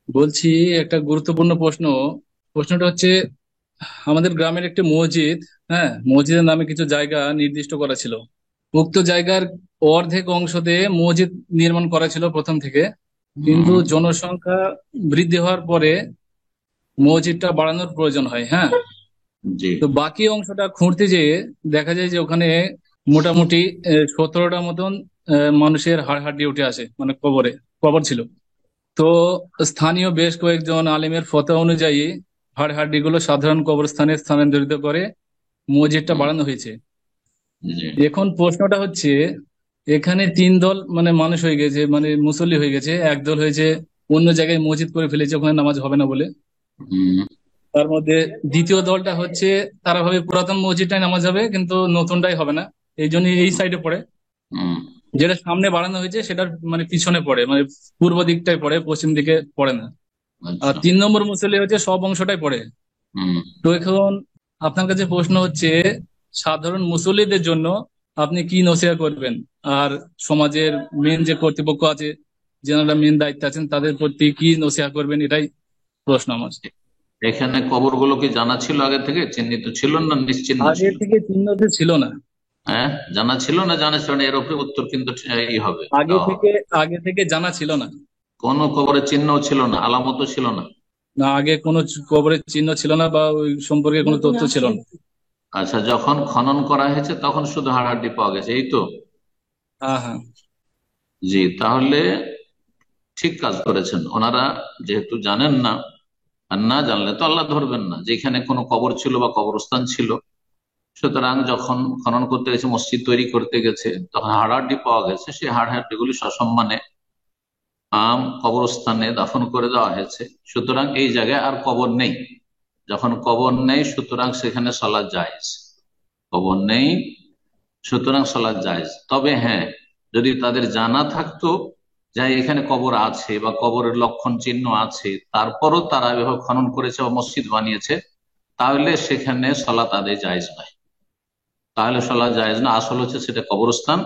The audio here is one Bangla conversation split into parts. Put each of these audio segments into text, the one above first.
বলছি, একটা গুরুত্বপূর্ণ প্রশ্ন। প্রশ্নটা হচ্ছে, আমাদের গ্রামের একটি মসজিদ, হ্যাঁ, মসজিদের নামে কিছু জায়গা নির্দিষ্ট করা ছিল। উক্ত জায়গার অর্ধেক অংশতে মসজিদ নির্মাণ করা ছিল প্রথম থেকে, কিন্তু হুম। জনসংখ্যা বৃদ্ধি হওয়ার পরে মসজিদটা বাড়ানোর প্রয়োজন হয়, হ্যাঁ। জি। তো বাকি অংশটা খুঁড়তে যেয়ে দেখা যায় যে ওখানে মোটামুটি 17টা মতন মানুষের হাড় হাড্ডি উঠে আসে, মানে কবরে কবর ছিল। তো স্থানীয় বেশ কয়েকজন আলেমের ফতোয়া অনুযায়ী হাড় হাড্ডিগুলো সাধারণ কবরস্থানে স্থানান্তরিত করে মসজিদটা হুম। বাড়ানো হয়েছে। জি। এখন প্রশ্নটা হচ্ছে, এখানে তিন দল মানে মানুষ হয়ে গেছে, মানে মুসল্লি হয়ে গেছে। এক দল হয়েছে অন্য জায়গায় মসজিদ করে ফেলেছে, ওখানে নামাজ হবে না বলে। হুম। তার মধ্যে দ্বিতীয় দলটা হচ্ছে, তারা ভাবে পুরাতন মসজিদটাই নামাজ হবে, কিন্তু নতুনটাই হবে না। এই জন্য এই সাইডে পড়ে। হুম। যেটা সামনে বাড়ানো হয়েছে সেটার মানে পিছনে পড়ে, মানে পূর্ব দিকটাই পড়ে, পশ্চিম দিকে পড়ে না। আর আচ্ছা। 3 নম্বর মুসল্লি হচ্ছে সব অংশটাই পড়ে। হুম। তো এখন আপনার কাছে প্রশ্ন হচ্ছে, সাধারণ মুসল্লিদের জন্য আপনি কি নসিহত করবেন? আর সমাজের মেন যে কর্তৃপক্ষ আছে, যারা মেন দায়িত্বে আছেন, তাদের প্রতি কি নসিহত করবেন, এটাই প্রশ্ন আমার। এখানে কবরগুলো কি জানা ছিল আগে থেকে, চিহ্নিত ছিল না নিশ্চিহ্ন আগে ছিল? থেকে চিহ্নিত ছিল না। হ্যাঁ, জানা ছিল না জানা ছিল না, এর উপরে উত্তর কিন্তু এই হবে, আগে দেওয়া হবে। থেকে আগে থেকে জানা ছিল না। কোনো কবরের চিহ্ন ছিল না, আলামতও ছিল না। না, আগে কোনো কবরের চিহ্ন ছিল না, বা ওই সম্পর্কে কোনো তথ্য ছিল না। আচ্ছা, যখন খনন করা হয়েছে তখন শুধু হাড়হাড্ডি পাওয়া গেছে, এই তো? হ্যাঁ, হ্যাঁ। জি, তাহলে ঠিক কাজ করেছেন ওনারা, যেহেতু জানেন না। আর না জানলে তো আল্লাহ ধরবেন না, যেখানে কোনো কবর ছিল বা কবরস্থান ছিল। সুতরাং যখন খনন করতে গেছে, মসজিদ তৈরি করতে গেছে, তখন হাড়হাড্ডি পাওয়া গেছে, সেই হাড়হাড্ডি গুলি সসম্মানে কবরস্থানে দাফন করে দেওয়া হয়েছে। সুতরাং এই জায়গায় আর কবর নেই। যখন কবর নেই, সুতরাং সেখানে সালাত জায়েজ। কবর নেই, সুতরাং সালাত জায়েজ। তবে হ্যাঁ, যদি তাদের জানা থাকতো যে এখানে কবর আছে বা কবরের লক্ষণ চিহ্ন আছে, তারপরও তারা এভাবে খনন করেছে বা মসজিদ বানিয়েছে, তাহলে সেখানে সালাত আদায় জায়েজ নয়। তাহলে সালাত জায়েজ না, আসল হচ্ছে সেটা কবরস্থান।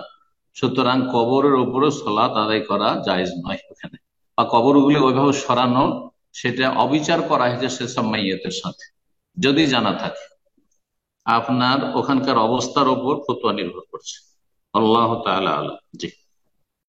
সুতরাং কবরের উপরে সালাত আদায় করা জায়েজ নয় ওখানে। বা কবরগুলি ওইভাবে সরানো, সেটা অবিচার করা হয়েছে সেসব মাইয়াতের সাথে, যদি জানা থাকে। আপনার ওখানকার অবস্থার উপর ফতোয়া নির্ভর করছে। আল্লাহ তাআলা আলাম। জি।